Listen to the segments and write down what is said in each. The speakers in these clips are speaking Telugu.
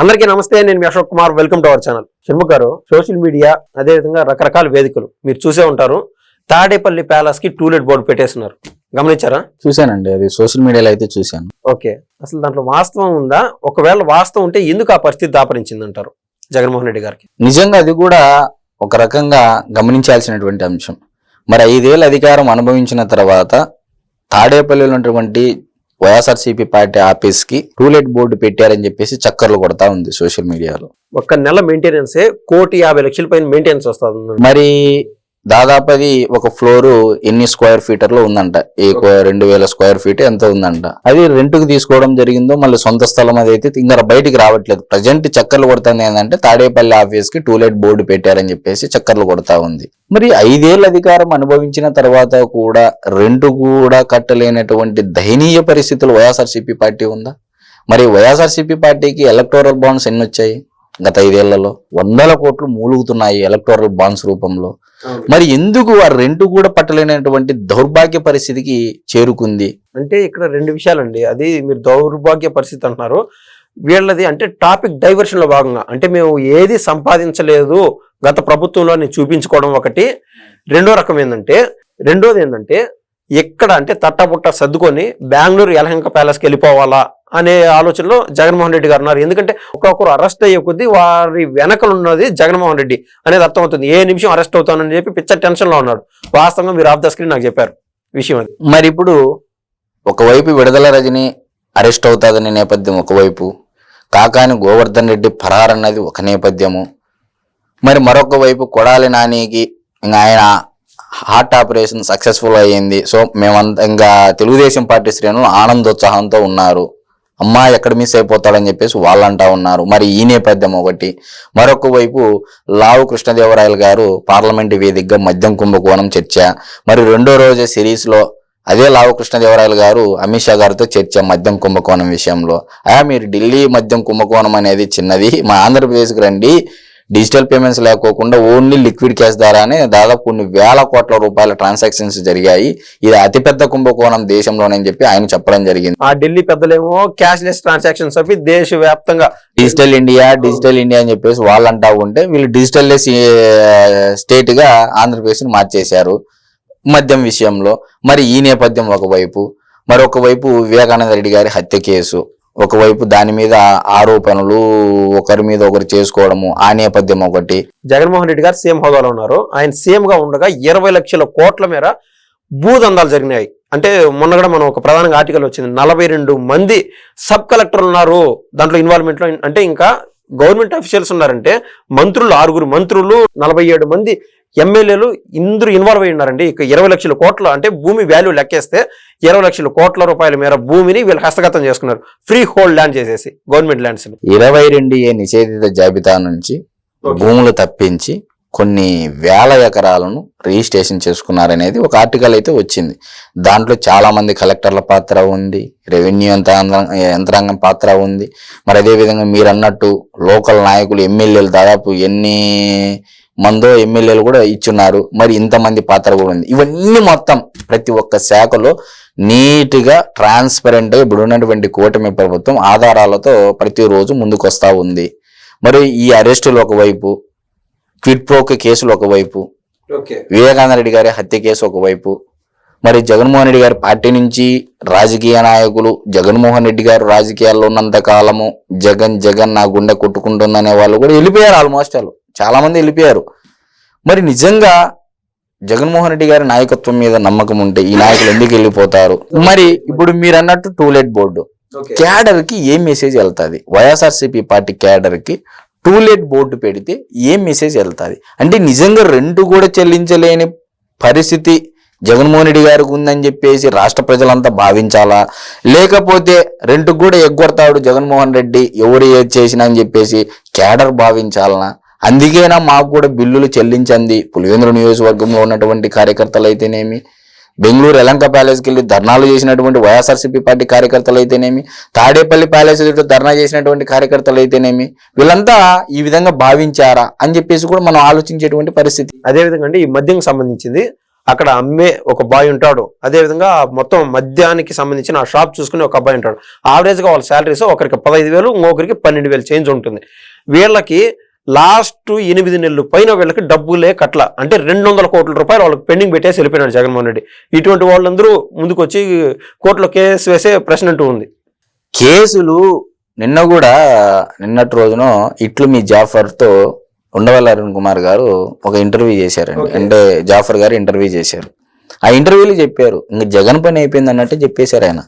అందరికీ నమస్తే. నేను మీ Ashok Kumar. Welcome to our channel. Shanmukh garu, social media అదేవిధంగా రకరకాల వేదికలు మీరు చూసే ఉంటారు. తాడేపల్లి ప్యాలెస్ కి టూలెట్ బోర్డు పెట్టేస్తున్నారు, గమనించారా? చూశానండి, అది సోషల్ మీడియాలో అయితే చూశాను. ఓకే, అసలు దాంట్లో వాస్తవం ఉందా? ఒకవేళ వాస్తవం ఉంటే ఎందుకు ఆ పరిస్థితి దాపరించింది అంటారు జగన్మోహన్ రెడ్డి గారికి? నిజంగా అది కూడా ఒక రకంగా గమనించాల్సినటువంటి అంశం. మరి 5 ఏళ్ళ అధికారం అనుభవించిన తర్వాత తాడేపల్లిలో ఉన్నటువంటి వైఎస్ఆర్సీపీ పార్టీ ఆఫీస్ కి టూలెట్ బోర్డు పెట్టారని చెప్పేసి చక్కర్లు కొడతా ఉంది సోషల్ మీడియాలో. ఒక్క నెల మెయింటెనెన్సే 1,50,00,000 పైన మెయింటెనెన్స్ వస్తుంది. మరి దాదాపు అది ఒక ఫ్లోర్ ఎన్ని స్క్వేర్ ఫీటర్లో ఉందంట, 2,000 స్క్వేర్ ఫీట్ ఎంతో ఉందంట. అది రెంట్కి తీసుకోవడం జరిగిందో మళ్ళీ సొంత స్థలం అది అయితే ఇంకా బయటికి రావట్లేదు. ప్రజెంట్ చక్కర్లు కొడుతుంది ఏంటంటే తాడేపల్లి ఆఫీస్ కి టూలెట్ బోర్డు పెట్టారని చెప్పేసి చక్కర్లు కొడతా ఉంది. మరి 5 ఏళ్ళ అధికారం అనుభవించిన తర్వాత కూడా రెంట్ కూడా కట్టలేనటువంటి దయనీయ పరిస్థితులు వైఎస్ఆర్సీపీ పార్టీ ఉందా? మరి వైఎస్ఆర్సీపీ పార్టీకి ఎలక్టోరల్ బాండ్స్ ఎన్ని వచ్చాయి గత 5 ఏళ్లలో? 100 కోట్లు మూలుగుతున్నాయి ఎలక్టోరల్ బాండ్స్ రూపంలో. మరి ఎందుకు ఆ రెంట్ కూడా పట్టలేనటువంటి దౌర్భాగ్య పరిస్థితికి చేరుకుంది? అంటే ఇక్కడ 2 విషయాలండి. అది మీరు దౌర్భాగ్య పరిస్థితి అంటున్నారు. వీళ్ళది అంటే టాపిక్ డైవర్షన్ లో భాగంగా, అంటే మేము ఏది సంపాదించలేదు గత ప్రభుత్వంలో అని చూపించుకోవడం ఒకటి. రెండోది ఏంటంటే ఎక్కడ అంటే తట్టబుట్ట సర్దుకొని బెంగళూరు యలహంక ప్యాలెస్కి వెళ్ళిపోవాలా అనే ఆలోచనలో జగన్మోహన్ రెడ్డి గారు ఉన్నారు. ఎందుకంటే ఒక్కొక్కరు అరెస్ట్ అయ్యే కొద్దీ వారి వెనకలు ఉన్నది జగన్మోహన్ రెడ్డి అనేది అర్థమవుతుంది. ఏ నిమిషం అరెస్ట్ అవుతానని చెప్పి పిచ్చర్ టెన్షన్ లో ఉన్నాడు. వాస్తవంగా మీరు ఆఫ్ ద స్క్రీన్ నాకు చెప్పారు విషయం అది. మరి ఇప్పుడు ఒకవైపు విడుదల రజని అరెస్ట్ అవుతాదనే నేపథ్యం ఒకవైపు, కాకాని గోవర్ధన్ రెడ్డి ఫరార్ అన్నది ఒక నేపథ్యము. మరి మరొక వైపు కొడాలి నానికి ఇంకా ఆయన హార్ట్ ఆపరేషన్ సక్సెస్ఫుల్ అయ్యింది. సో మేమంతా ఇంకా తెలుగుదేశం పార్టీ శ్రేణులు ఆనందోత్సాహంతో ఉన్నారు. అమ్మా ఎక్కడ మిస్ అయిపోతాడని చెప్పేసి వాళ్ళంటా ఉన్నారు. మరి ఈ నేపథ్యం ఒకటి. మరొక వైపు లావు కృష్ణదేవరాయలు గారు పార్లమెంటు వేదికగా మద్యం కుంభకోణం చర్చ. మరి 2వ రోజు సిరీస్ లో అదే లావు కృష్ణదేవరాయలు గారు అమిత్ షా గారితో చర్చ మద్యం కుంభకోణం విషయంలో. మీరు ఢిల్లీ మద్యం కుంభకోణం అనేది చిన్నది, మా ఆంధ్రప్రదేశ్కి రండి, డిజిటల్ పేమెంట్స్ లేకోకుండా ఓన్లీ లిక్విడ్ క్యాష్ ద్వారానే దాదాపు కొన్ని వేల కోట్ల రూపాయల ట్రాన్సాక్షన్స్ జరిగాయి. ఇది అతిపెద్ద కుంభకోణం దేశంలోనని చెప్పి ఆయన చెప్పడం జరిగింది. ఆ ఢిల్లీ పెద్దలేమో క్యాష్లెస్ ట్రాన్సాక్షన్స్ అవి దేశవ్యాప్తంగా డిజిటల్ ఇండియా అని చెప్పేసి వాళ్ళంటా ఉంటే వీళ్ళు డిజిటల్ స్టేట్ గా ఆంధ్రప్రదేశ్ ని మార్చేశారు మద్యం విషయంలో. మరి ఈ నేపథ్యం ఒకవైపు. మరొక వైపు వివేకానంద రెడ్డి గారి హత్య కేసు ఒకవైపు, దాని మీద ఆరోపణలు ఒకరి మీద ఒకరు చేసుకోవడము, ఆ నేపథ్యం ఒకటి. జగన్మోహన్ రెడ్డి గారు సీఎం హోదాలో ఉన్నారు. ఆయన సీఎం గా ఉండగా 20 లక్షల కోట్ల మేర భూదందాలు జరిగినాయి. అంటే మొన్న కూడా మనం ఒక ప్రధానంగా ఆర్టికల్ వచ్చింది, 42 మంది సబ్ కలెక్టర్లు ఉన్నారు దాంట్లో ఇన్వాల్వ్మెంట్ లో. అంటే ఇంకా గవర్నమెంట్ అఫీషియల్స్ ఉన్నారంటే మంత్రులు 6 మంత్రులు, 47 మంది ఎమ్మెల్యేలు ఇందరూ ఇన్వాల్వ్ అయి ఉన్నారండి. ఇక 20 లక్షల కోట్ల అంటే భూమి వాల్యూ లెక్కేస్తే 20 లక్షల కోట్ల రూపాయల మేర భూమిని వీళ్ళు హస్తగతం చేసుకున్నారు, ఫ్రీ హోల్డ్ ల్యాండ్ చేసేసి గవర్నమెంట్ ల్యాండ్స్. 22A నిషేధిత జాబితా నుంచి భూములు తప్పించి కొన్ని వేల ఎకరాలను రిజిస్ట్రేషన్ చేసుకున్నారనేది ఒక ఆర్టికల్ అయితే వచ్చింది. దాంట్లో చాలా మంది కలెక్టర్ల పాత్ర ఉంది, రెవెన్యూ యంత్రాంగం పాత్ర ఉంది. మరి అదేవిధంగా మీరు అన్నట్టు లోకల్ నాయకులు ఎమ్మెల్యేలు దాదాపు ఎన్ని మందో ఎమ్మెల్యేలు కూడా ఇచ్చున్నారు. మరి ఇంతమంది పాత్ర కూడా ఉంది. ఇవన్నీ మొత్తం ప్రతి ఒక్క శాఖలో నీట్గా ట్రాన్స్పరెంట్ గా ఇప్పుడు ఉన్నటువంటి కూటమి ప్రభుత్వం ఆధారాలతో ప్రతిరోజు ముందుకు వస్తూ ఉంది. మరి ఈ అరెస్టులు ఒకవైపు, క్విడ్ ప్రోకి కేసులు ఒకవైపు, వివేకానంద రెడ్డి గారి హత్య కేసు ఒకవైపు, మరి జగన్మోహన్ రెడ్డి గారి పార్టీ నుంచి రాజకీయ నాయకులు, జగన్మోహన్ రెడ్డి గారు రాజకీయాల్లో ఉన్నంత కాలము జగన్ నా గుండె కొట్టుకుంటుందనే వాళ్ళు కూడా వెళ్ళిపోయారు. ఆల్మోస్ట్ వాళ్ళు చాలా మంది వెళ్ళిపోయారు. మరి నిజంగా జగన్మోహన్ రెడ్డి గారి నాయకత్వం మీద నమ్మకం ఉంటే ఈ నాయకులు ఎందుకు వెళ్ళిపోతారు? మరి ఇప్పుడు మీరు అన్నట్టు టూలెట్ బోర్డు క్యాడర్ కి ఏం మెసేజ్ వెళ్తుంది? వైఎస్ఆర్సీపీ పార్టీ క్యాడర్ కి టూలెట్ బోర్డు పెడితే ఏం మెసేజ్ వెళ్తుంది? అంటే నిజంగా రెంట్ కూడా చెల్లించలేని పరిస్థితి జగన్మోహన్ రెడ్డి గారికి ఉందని చెప్పేసి రాష్ట్ర ప్రజలంతా భావించాలా, లేకపోతే రెంట్ కూడా ఎగ్గొడతాడు జగన్మోహన్ రెడ్డి ఎవరు ఏది చేసినా అని చెప్పేసి క్యాడర్ భావించాలనా? అందుకేనా మాకు కూడా బిల్లులు చెల్లించండి పులివెందుల నియోజకవర్గంలో ఉన్నటువంటి కార్యకర్తలు అయితేనేమి, బెంగళూరు యలహంక ప్యాలెస్కి వెళ్ళి ధర్నాలు చేసినటువంటి వైఎస్ఆర్సీపీ పార్టీ కార్యకర్తలు అయితేనేమి, తాడేపల్లి ప్యాలెస్ ఎదుట ధర్నా చేసినటువంటి కార్యకర్తలు అయితేనేమి, వీళ్ళంతా ఈ విధంగా భావించారా అని చెప్పేసి కూడా మనం ఆలోచించేటువంటి పరిస్థితి. అదేవిధంగా అంటే ఈ మద్యం సంబంధించింది అక్కడ అమ్మే ఒక బాయ్ ఉంటాడు, అదేవిధంగా మొత్తం మద్యానికి సంబంధించిన ఆ షాప్ చూసుకునే ఒక అబ్బాయి ఉంటాడు. యావరేజ్గా వాళ్ళ శాలరీస్ ఒకరికి 15,000, ఇంకొకరికి 12,000 చేంజ్ ఉంటుంది. వీళ్ళకి లాస్ట్ 8 నెలలు పైన వీళ్ళకి డబ్బులే కట్ల, అంటే 200 కోట్ల రూపాయలు వాళ్ళకి పెండింగ్ పెట్టేసి వెళ్ళిపోయినాడు జగన్మోహన్ రెడ్డి. ఇటువంటి వాళ్ళందరూ ముందుకు వచ్చి కోర్టులో కేసు వేసే ప్రశ్న అంటూ ఉంది. కేసులు నిన్నటి రోజున ఇట్లు మీ జాఫర్తో ఉండవల్లి అరుణ్ కుమార్ గారు ఒక ఇంటర్వ్యూ చేశారండి. అంటే జాఫర్ గారు ఇంటర్వ్యూ చేశారు. ఆ ఇంటర్వ్యూలో చెప్పారు, ఇంకా జగన్ పని అయిపోయింది అన్నట్టు చెప్పేశారు ఆయన.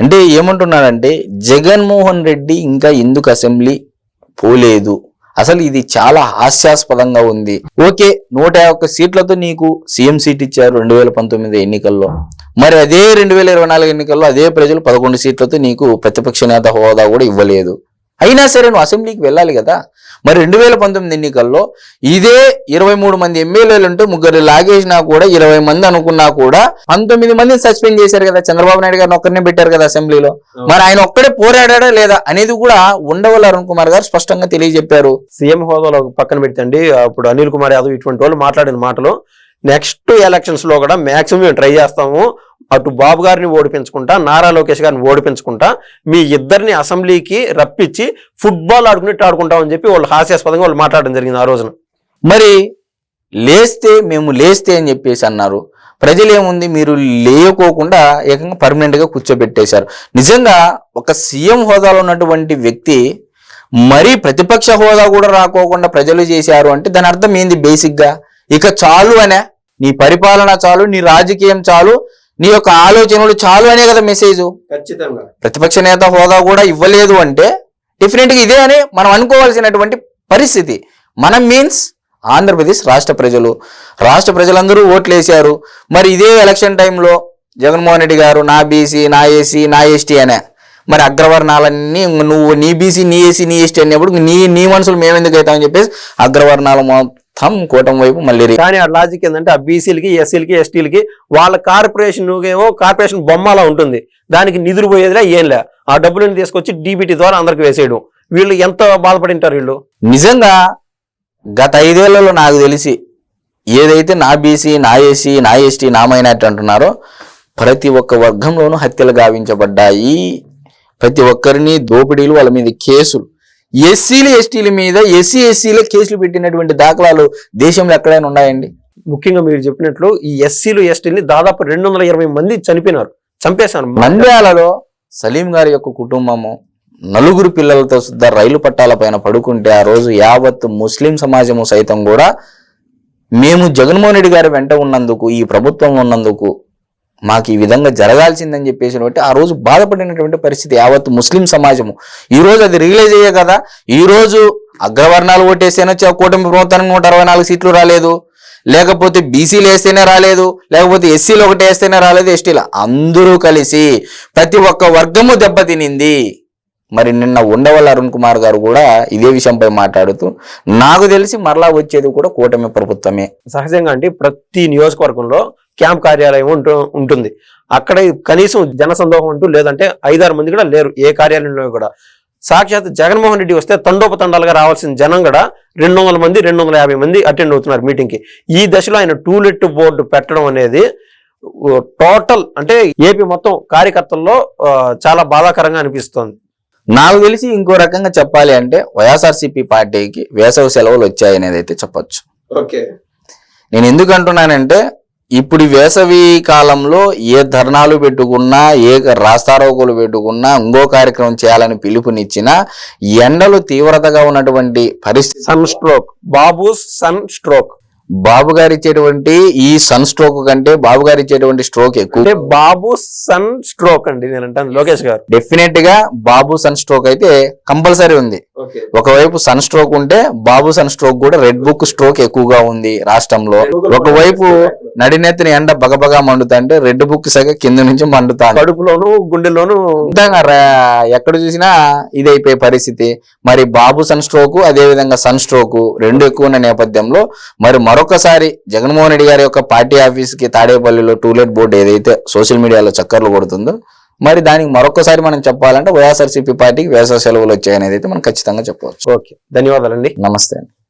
అంటే ఏమంటున్నారంటే జగన్మోహన్ రెడ్డి ఇంకా ఎందుకు అసెంబ్లీ పోలేదు, అసలు ఇది చాలా హాస్యాస్పదంగా ఉంది. ఓకే, 151 సీట్లతో నీకు సీఎం సీట్ ఇచ్చారు 2019 ఎన్నికల్లో. మరి అదే 2024 ఎన్నికల్లో అదే ప్రజలు 11 సీట్లతో నీకు ప్రతిపక్ష నేత హోదా కూడా ఇవ్వలేదు. అయినా సరే నువ్వు అసెంబ్లీకి వెళ్ళాలి కదా. మరి 2019 ఎన్నికల్లో ఇదే 23 మంది ఎమ్మెల్యేలు ఉంటే 3 లాగేసినా కూడా 20 మంది అనుకున్నా కూడా 19 మందిని సస్పెండ్ చేశారు కదా. చంద్రబాబు నాయుడు గారిని ఒక్కరినే పెట్టారు కదా అసెంబ్లీలో. మరి ఆయన ఒక్కడే పోరాడా లేదా అనేది కూడా ఉండవల్లి అరుణ్ కుమార్ గారు స్పష్టంగా తెలియజెప్పారు. సీఎం హోదాలో పక్కన పెట్టండి, అప్పుడు అనిల్ కుమార్ యాదవ్ ఇటువంటి వాళ్ళు మాట్లాడిన మాటలు నెక్స్ట్ ఎలక్షన్స్ లో కూడా మాక్సిమం ట్రై చేస్తాము, అటు బాబు గారిని ఓడిపించుకుంటా, నారా లోకేష్ గారిని ఓడిపించుకుంటా, మీ ఇద్దరిని అసెంబ్లీకి రప్పించి ఫుట్బాల్ ఆడుకున్నట్టు ఆడుకుంటామని చెప్పి వాళ్ళు హాస్యాస్పదంగా వాళ్ళు మాట్లాడడం జరిగింది ఆ రోజున. మరి మేము లేస్తే అని చెప్పేసి అన్నారు. ప్రజలు ఏముంది, మీరు లేకోకుండా ఏకంగా పర్మనెంట్ గా కూర్చోబెట్టేశారు. నిజంగా ఒక సీఎం హోదాలో ఉన్నటువంటి వ్యక్తి మరీ ప్రతిపక్ష హోదా కూడా రాకోకుండా ప్రజలు చేశారు అంటే దాని అర్థం ఏంది? బేసిక్ గా ఇక చాలు అనే, నీ పరిపాలన చాలు, నీ రాజకీయం చాలు, నీ యొక్క ఆలోచనలు చాలు అనే కదా మెసేజ్. ఖచ్చితంగా ప్రతిపక్ష నేత హోదా కూడా ఇవ్వలేదు అంటే డెఫినెట్ గా ఇదే అని మనం అనుకోవాల్సినటువంటి పరిస్థితి. మనం మీన్స్ ఆంధ్రప్రదేశ్ రాష్ట్ర ప్రజలందరూ ఓట్లు వేశారు. మరి ఇదే ఎలక్షన్ టైంలో జగన్మోహన్ రెడ్డి గారు నా బీసీ, నా ఏసీ, నా ఎస్టీ అనే, మరి అగ్రవర్ణాలన్నీ నువ్వు నీ బీసీ, నీ ఏసీ, నీ ఎస్టీ అనేప్పుడు నీ మనుషులు మేమెందుకు అవుతామని చెప్పేసి అగ్రవర్ణాలు మొత్తం కూటమి వైపు మళ్ళీ. కానీ ఆ లాజిక్ ఏంటంటే ఆ బీసీలకి, ఎస్సీలకి, ఎస్టీలకి వాళ్ళ కార్పొరేషన్ బొమ్మలా ఉంటుంది, దానికి నిధులు పోయేదిలే ఏంలే, ఆ డబ్బులను తీసుకొచ్చి డీబీటీ ద్వారా అందరికి వేసేయడం. వీళ్ళు ఎంత బాధపడింటారు వీళ్ళు. నిజంగా గత 5 ఏళ్లలో నాకు తెలిసి ఏదైతే నా బీసీ, నా ఏసీ, నా ఎస్టీ, నా మైనార్టీ అంటున్నారో ప్రతి ఒక్క వర్గంలోనూ హత్యలు గావించబడ్డాయి. ప్రతి ఒక్కరిని దోపిడీలు, వాళ్ళ మీద కేసులు, ఎస్సీలు ఎస్టీల మీద ఎస్సీల కేసులు పెట్టినటువంటి దాఖలాలు దేశంలో ఎక్కడైనా ఉన్నాయండి? ముఖ్యంగా మీరు చెప్పినట్లు ఈ ఎస్సీలు ఎస్టీని దాదాపు 220 మంది చంపేశారు. నంద్యాలలో సలీం గారి యొక్క కుటుంబము 4 పిల్లలతో సుద్ధా రైలు పట్టాల పైన పడుకుంటే ఆ రోజు యావత్ ముస్లిం సమాజము సైతం కూడా మేము జగన్మోహన్ రెడ్డి గారి వెంట ఉన్నందుకు, ఈ ప్రభుత్వం ఉన్నందుకు మాకు ఈ విధంగా జరగాల్సిందని చెప్పేసి ఆ రోజు బాధపడినటువంటి పరిస్థితి యావత్ ముస్లిం సమాజము. ఈ రోజు అది రియలైజ్ అయ్యే కదా. ఈ రోజు అగ్రవర్ణాలు ఓటేస్తేనే కూటమి ప్రభుత్వానికి 164 సీట్లు రాలేదు, లేకపోతే బీసీలు వేస్తేనే రాలేదు, లేకపోతే ఎస్సీలు ఒకటి వేస్తేనే రాలేదు, ఎస్టీలు అందరూ కలిసి ప్రతి ఒక్క వర్గము దెబ్బతినింది. మరి నిన్న ఉండవల్లి అరుణ్ కుమార్ గారు కూడా ఇదే విషయంపై మాట్లాడుతూ నాకు తెలిసి మరలా వచ్చేది కూడా కూటమి ప్రభుత్వమే. సహజంగా అంటే ప్రతి నియోజకవర్గంలో క్యాంప్ కార్యాలయం ఉంటుంది. అక్కడ కనీసం జనసందోహం అంటూ లేదంటే 5-6 మంది కూడా లేరు ఏ కార్యాలయంలో కూడా. సాక్షాత్ జగన్మోహన్ రెడ్డి వస్తే తండోపతండాలుగా రావాల్సిన జనం కూడా 200 మంది 250 మంది అటెండ్ అవుతున్నారు మీటింగ్ కి. ఈ దశలో ఆయన టూలెట్ బోర్డు పెట్టడం అనేది టోటల్ అంటే ఏపీ మొత్తం కార్యకర్తల్లో చాలా బాధాకరంగా అనిపిస్తోంది. నాకు తెలిసి ఇంకో రకంగా చెప్పాలి అంటే వైఎస్ఆర్సీపీ పార్టీకి వేసవి సెలవులు వచ్చాయనేది అయితే చెప్పొచ్చు. నేను ఎందుకు అంటున్నానంటే ఇప్పుడు వేసవి కాలంలో ఏ ధర్నాలు పెట్టుకున్నా, ఏ రాస్తారోకోలు పెట్టుకున్నా, ఇంకో కార్యక్రమం చేయాలని పిలుపునిచ్చినా ఎండలు తీవ్రతగా ఉన్నటువంటి పరిస్థితి. సన్ స్ట్రోక్ బాబు గారు ఇచ్చేటువంటి ఈ సన్ స్ట్రోక్ కంటే బాబు గారు ఇచ్చేటువంటి స్ట్రోక్ ఎక్కువ. బాబు సన్ స్ట్రోక్ అండి నేను అంటాను లోకేష్ గారు. డెఫినెట్ గా బాబు సన్ స్ట్రోక్ అయితే కంపల్సరీ ఉంది. ఒకవైపు సన్ స్ట్రోక్ ఉంటే బాబు సన్ స్ట్రోక్ కూడా రెడ్ బుక్ స్ట్రోక్ ఎక్కువగా ఉంది రాష్ట్రంలో. ఒకవైపు నడినెత్తిన ఎండ బగబగా మండుతుంటే రెడ్ బుక్ సగ కింద నుంచి మండుతాను, కడుపులోను గుండెలోను ఎక్కడ చూసినా ఇది అయిపోయే పరిస్థితి. మరి బాబు సన్ స్ట్రోక్ అదే విధంగా సన్ స్ట్రోక్ రెండు ఎక్కువ ఉన్న నేపథ్యంలో మరి మరొకసారి జగన్మోహన్ రెడ్డి గారి యొక్క పార్టీ ఆఫీస్ కి తాడేపల్లిలో టూలెట్ బోర్డు ఏదైతే సోషల్ మీడియాలో చక్కర్లు కొడుతుందో మరి దానికి మరొకసారి మనం చెప్పాలంటే వైఎస్ఆర్సీపీ పార్టీకి వేసవి సెలవులు వచ్చాయనేది అయితే మనం ఖచ్చితంగా చెప్పవచ్చు. ఓకే, ధన్యవాదాలండి. నమస్తే అండి.